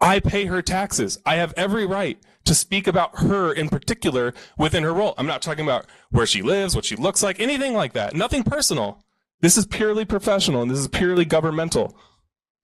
I pay her taxes. I have every right to speak about her in particular within her role. I'm not talking about where she lives, what she looks like, anything like that. Nothing personal. This is purely professional, and this is purely governmental.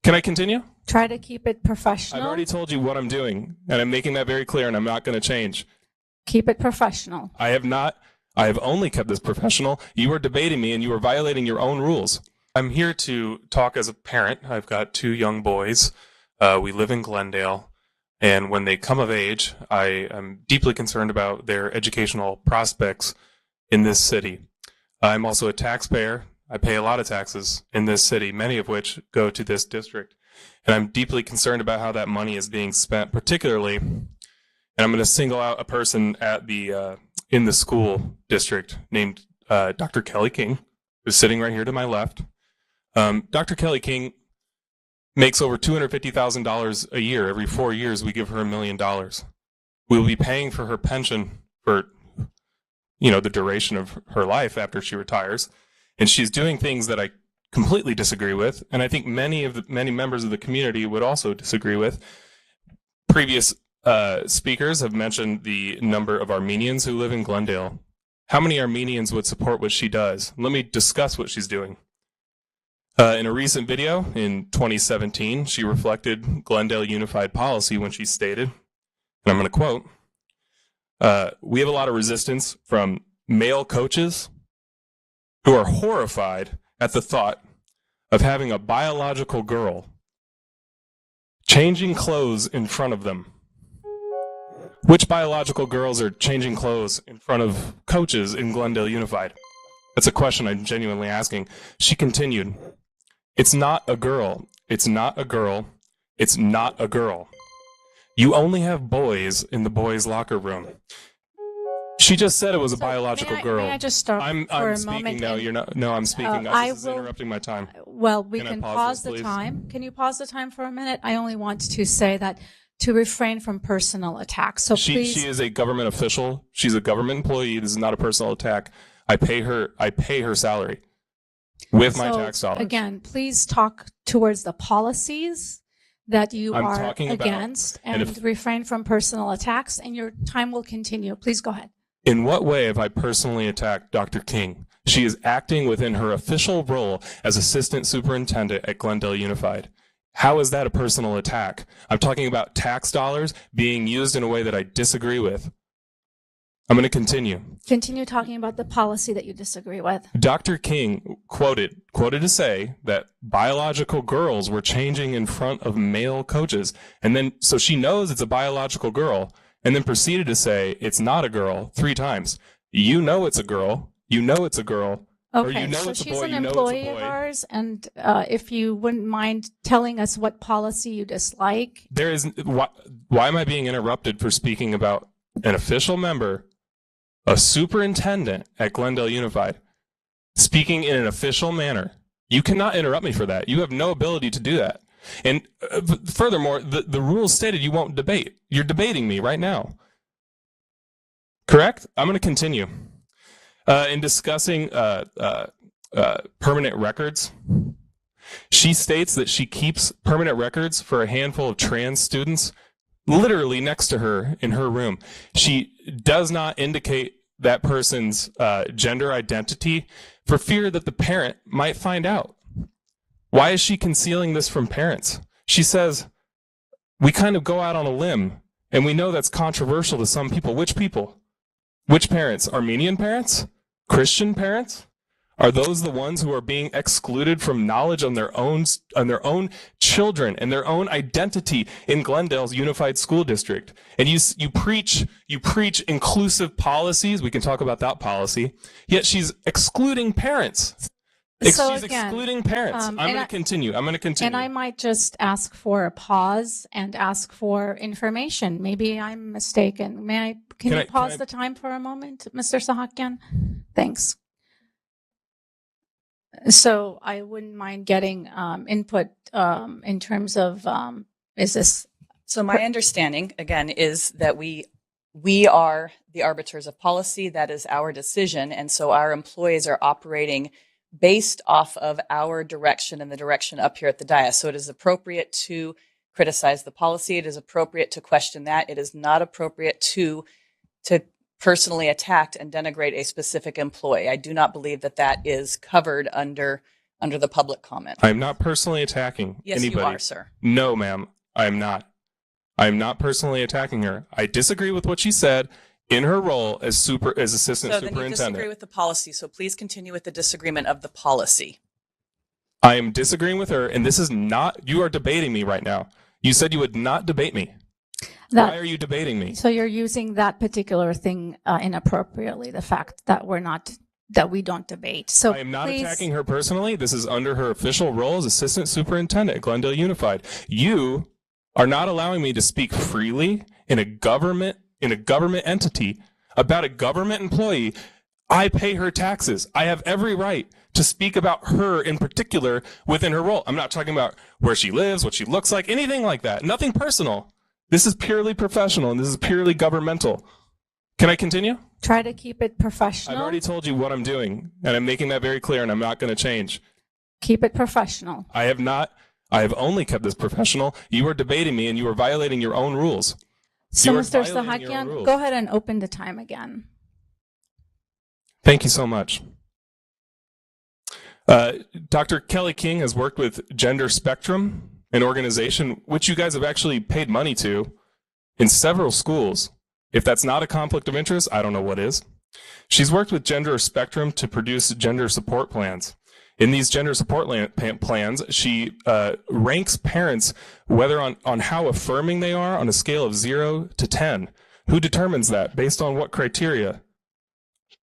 Can I continue? Try to keep it professional. I've already told you what I'm doing, and I'm making that very clear, and I'm not going to change. Keep it professional. I have not. I have only kept this professional. You are debating me, and you are violating your own rules. I'm here to talk as a parent. I've got 2 young boys. We live in Glendale, and when they come of age, I am deeply concerned about their educational prospects in this city. I'm also a taxpayer. I pay a lot of taxes in this city, many of which go to this district. And I'm deeply concerned about how that money is being spent, particularly, and I'm going to single out a person at the in the school district named Dr. Kelly King, who's sitting right here to my left. Dr. Kelly King makes over $250,000 a year. Every 4 years, we give her $1 million. We will be paying for her pension for, the duration of her life after she retires. And she's doing things that I completely disagree with, and I think many members of the community would also disagree with. Previous speakers have mentioned the number of Armenians who live in Glendale. How many Armenians would support what she does? Let me discuss what she's doing. In a recent video in 2017, she reflected Glendale Unified policy when she stated, and I'm going to quote, "We have a lot of resistance from male coaches who are horrified at the thought of having a biological girl changing clothes in front of them." Which biological girls are changing clothes in front of coaches in Glendale Unified? That's a question I'm genuinely asking. She continued, "It's not a girl. It's not a girl. It's not a girl. You only have boys in the boys' locker room." She just said it was a biological girl. May I just stop I'm for a speaking moment? now. You're not. No, I'm speaking now. This is interrupting my time. Well, we can pause pause this, the time. Can you pause the time for a minute? I only want to say that to refrain from personal attacks. So please. She is a government official. She's a government employee. This is not a personal attack. I pay her salary with my tax dollars. Again, please talk towards the policies that you are against and refrain from personal attacks, and your time will continue. Please go ahead. In what way have I personally attacked Dr. King? She is acting within her official role as assistant superintendent at Glendale Unified. How is that a personal attack? I'm talking about tax dollars being used in a way that I disagree with. I'm going to continue. Continue talking about the policy that you disagree with. Dr. King quoted to say that biological girls were changing in front of male coaches. And then, so she knows it's a biological girl, and then proceeded to say it's not a girl 3 times. You know it's a girl. You know it's a girl. Okay, so she's an employee of ours, and if you wouldn't mind telling us what policy you dislike. Why am I being interrupted for speaking about an official member, a superintendent at Glendale Unified, speaking in an official manner? You cannot interrupt me for that. You have no ability to do that. And furthermore, the rules stated you won't debate. You're debating me right now. Correct? I'm going to continue. In discussing permanent records, she states that she keeps permanent records for a handful of trans students literally next to her in her room. She does not indicate that person's gender identity for fear that the parent might find out. Why is she concealing this from parents? She says, we kind of go out on a limb, and we know that's controversial to some people. Which people? Which parents? Armenian parents? Christian parents? Are those the ones who are being excluded from knowledge on their own children and their own identity in Glendale's Unified School District? And you preach inclusive policies. We can talk about that policy. Yet she's excluding parents. She's excluding parents. I'm going to continue. And I might just ask for a pause and ask for information. Maybe I'm mistaken. Can you pause the time for a moment, Mr. Sahakyan? Thanks. So I wouldn't mind getting input in terms of is this? So my understanding, again, is that we are the arbiters of policy. That is our decision. And so our employees are operating based off of our direction and the direction up here at the dais. So it is appropriate to criticize the policy. It is appropriate to question that. It is not appropriate to personally attack and denigrate a specific employee. I do not believe that that is covered under the public comment. I'm not personally attacking anybody. Yes, you are, sir. No, ma'am, I am not. I am not personally attacking her. I disagree with what she said in her role as assistant So superintendent. then you disagree with the policy, so please continue with the disagreement of the policy. I am disagreeing with her, and this is not, you are debating me right now. You said you would not debate me. Why are you debating me? So you're using that particular thing inappropriately, the fact that we don't debate. So I am not attacking her personally. This is under her official role as assistant superintendent at Glendale Unified. You are not allowing me to speak freely in a government entity about a government employee. I pay her taxes. I have every right to speak about her in particular within her role. I'm not talking about where she lives, what she looks like, anything like that. Nothing personal. This is purely professional, and this is purely governmental. Can I continue? Try to keep it professional. I've already told you what I'm doing, and I'm making that very clear, and I'm not going to change. Keep it professional. I have not. I have only kept this professional. You are debating me, and you are violating your own rules. So, Mr. Sahakian, go ahead and open the time again. Thank you so much. Dr. Kelly King has worked with Gender Spectrum, an organization which you guys have actually paid money to in several schools. If that's not a conflict of interest, I don't know what is. She's worked with Gender Spectrum to produce gender support plans. In these gender support plans, she ranks parents whether on how affirming they are on a scale of 0 to 10. Who determines that? Based on what criteria?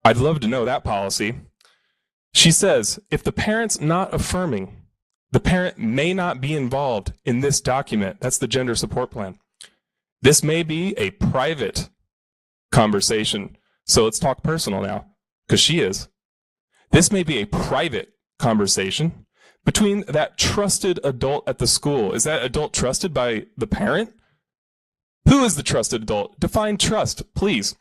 I'd love to know that policy. She says, if the parent's not affirming, the parent may not be involved in this document. That's the gender support plan. This may be a private conversation. So let's talk personal now, because she is. This may be a private conversation between that trusted adult at the school. Is that adult trusted by the parent? Who is the trusted adult? Define trust, please.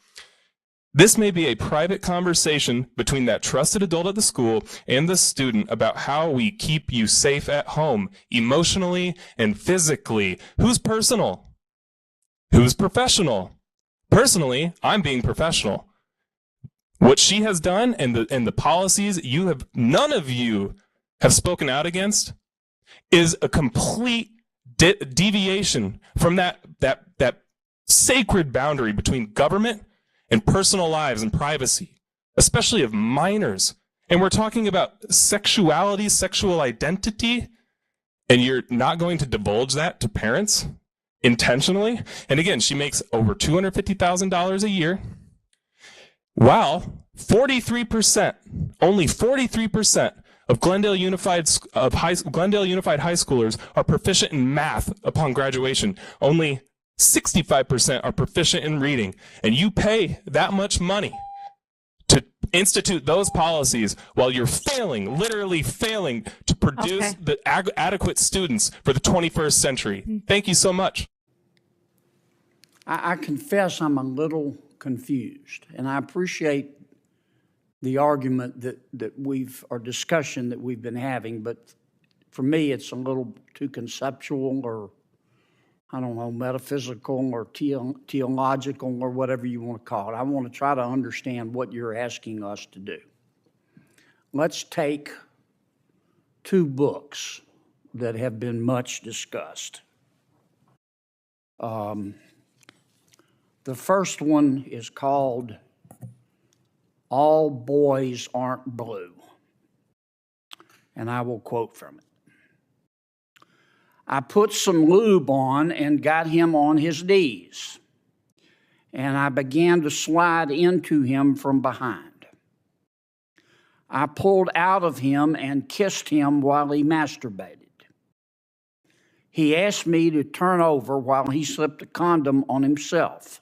This may be a private conversation between that trusted adult at the school and the student about how we keep you safe at home, emotionally and physically. Who's personal? Who's professional? Personally, I'm being professional. What she has done and the policies none of you have spoken out against is a complete deviation from that sacred boundary between government and personal lives and privacy, especially of minors. And we're talking about sexuality, sexual identity, and you're not going to divulge that to parents intentionally. And again, she makes over $250,000 a year. While 43%, only 43% of Glendale Unified High Schoolers are proficient in math upon graduation. Only 65% are proficient in reading, and you pay that much money to institute those policies while you're literally failing to produce the adequate students for the 21st century. Thank you so much. I confess I'm a little confused, and I appreciate the argument or discussion that we've been having, but for me it's a little too conceptual, or I don't know, metaphysical or theological or whatever you want to call it. I want to try to understand what you're asking us to do. Let's take two books that have been much discussed. The first one is called All Boys Aren't Blue, and I will quote from it. I put some lube on and got him on his knees, and I began to slide into him from behind. I pulled out of him and kissed him while he masturbated. He asked me to turn over while he slipped a condom on himself.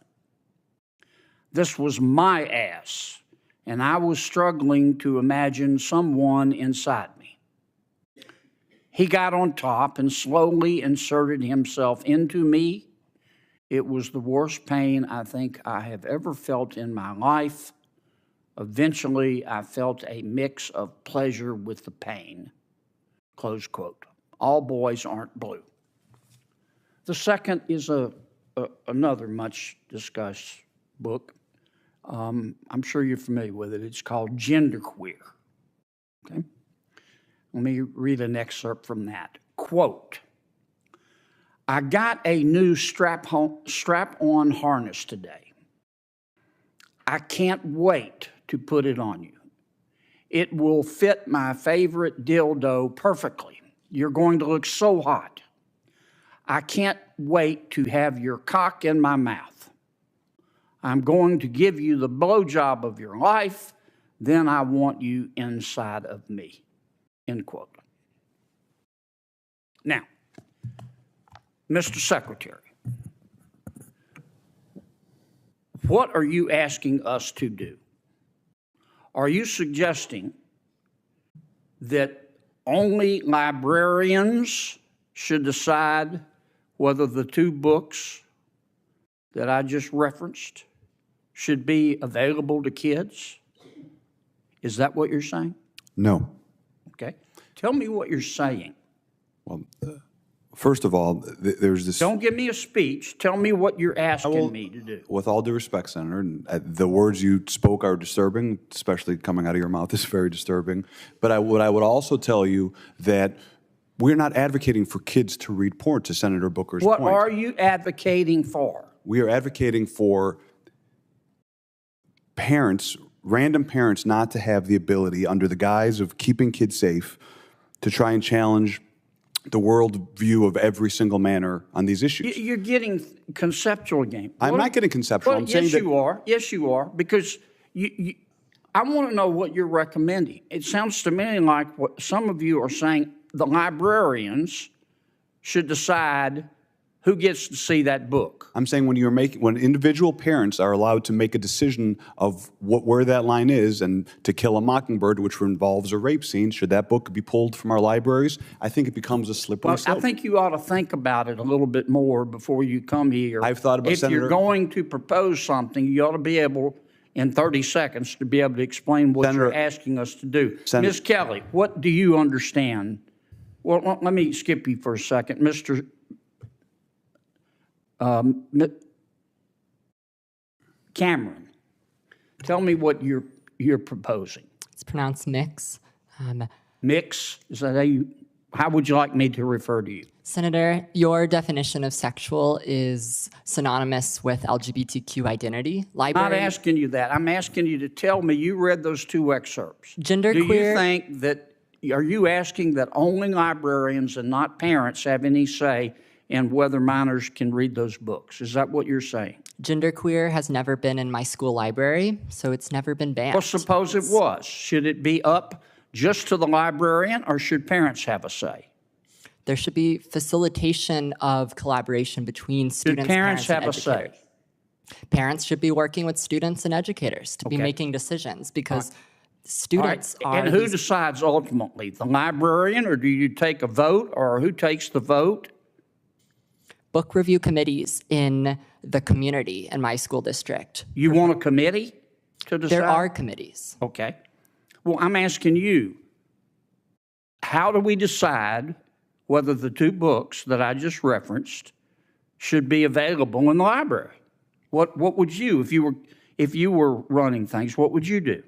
This was my ass, and I was struggling to imagine someone inside me. He got on top and slowly inserted himself into me. It was the worst pain I think I have ever felt in my life. Eventually, I felt a mix of pleasure with the pain. Close quote. All boys aren't blue. The second is another much discussed book. I'm sure you're familiar with it. It's called Genderqueer. Okay? Let me read an excerpt from that. Quote, I got a new strap-on harness today. I can't wait to put it on you. It will fit my favorite dildo perfectly. You're going to look so hot. I can't wait to have your cock in my mouth. I'm going to give you the blowjob of your life. Then I want you inside of me. End quote. Now, Mr. Secretary, what are you asking us to do? Are you suggesting that only librarians should decide whether the two books that I just referenced should be available to kids? Is that what you're saying? No. Okay. Tell me what you're saying. Well, first of all, there's this. Don't give me a speech. Tell me what you're asking me to do. With all due respect, Senator, the words you spoke are disturbing, especially coming out of your mouth is very disturbing. But what I would also tell you that we're not advocating for kids to read porn, to Senator Booker's point. What are you advocating for? We are advocating for parents, random parents, not to have the ability, under the guise of keeping kids safe, to try and challenge the world view of every single manner on these issues. You're getting conceptual game. I'm not getting conceptual. Well, I'm saying yes, that you are. Yes, you are. Because I want to know what you're recommending. It sounds to me like what some of you are saying, the librarians should decide who gets to see that book. I'm saying when individual parents are allowed to make a decision of where that line is, and To Kill a Mockingbird, which involves a rape scene, should that book be pulled from our libraries? I think it becomes a slippery slope. I think you ought to think about it a little bit more before you come here. I've thought about, if Senator, you're going to propose something, you ought to be able, in 30 seconds, to be able to explain what Senator, you're asking us to do. Senator, Ms. Kelly, what do you understand? Well, let me skip you for a second. Mr. Cameron, tell me what you're proposing. It's pronounced mix. Mix? Is that how would you like me to refer to you? Senator, your definition of sexual is synonymous with LGBTQ identity. I'm not asking you that. I'm asking you to tell me you read those two excerpts. Genderqueer. Do you think that, are you asking that only librarians and not parents have any say in whether minors can read those books? Is that what you're saying? Genderqueer has never been in my school library, so it's never been banned. Well, suppose it was. Should it be up just to the librarian, or should parents have a say? There should be facilitation of collaboration between students, Should parents have a educators. say? Parents should be working with students and educators to be making decisions, because students are... And who decides ultimately? The librarian, or do you take a vote, or who takes the vote? Book review committees in the community in my school district. You want a committee to decide? There are committees. Okay. Well, I'm asking you, how do we decide whether the two books that I just referenced should be available in the library? What would you, if you were running things, what would you do?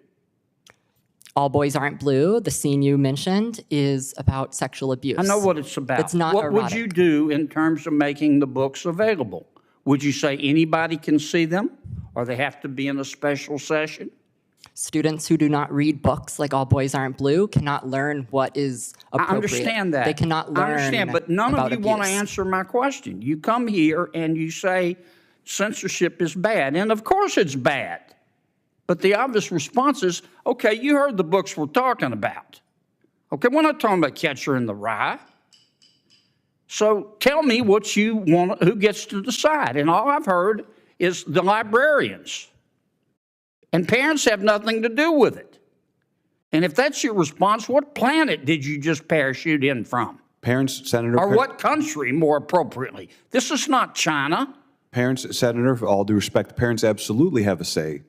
All Boys Aren't Blue, the scene you mentioned, is about sexual abuse. I know what it's about. It's not What erotic. would you do in terms of making the books available? Would you say anybody can see them, or they have to be in a special session? Students who do not read books like All Boys Aren't Blue cannot learn what is appropriate. I understand that. They cannot learn. I understand, but none of you want to abuse. answer my question. You come here and you say censorship is bad, and of course it's bad. But the obvious response is, okay, you heard the books we're talking about. Okay, we're not talking about Catcher in the Rye. So tell me what you want, who gets to decide. And all I've heard is the librarians. And parents have nothing to do with it. And if that's your response, what planet did you just parachute in from? Parents, Senator. Or what country, more appropriately? This is not China. Parents, Senator, for all due respect, parents absolutely have a say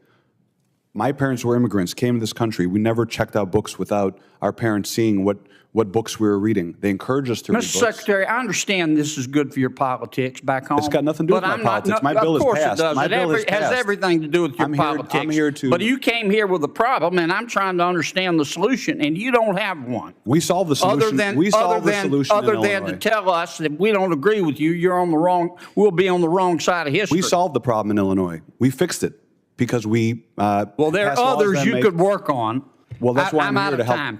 My parents were immigrants, came to this country. We never checked out books without our parents seeing what books we were reading. They encouraged us to read books. Mr. Secretary, I understand this is good for your politics back home. It's got nothing to do with my politics. My bill is passed. Of course it does. My bill is It has passed. everything to do with your politics. I'm here to. But you came here with a problem, and I'm trying to understand the solution, and you don't have one. We solved the solution. Other than to tell us that we don't agree with you, you're on the wrong. We'll be on the wrong side of history. We solved the problem in Illinois. We fixed it because we. Well, there are others you could work on. Well, that's why I'm here to help. Time.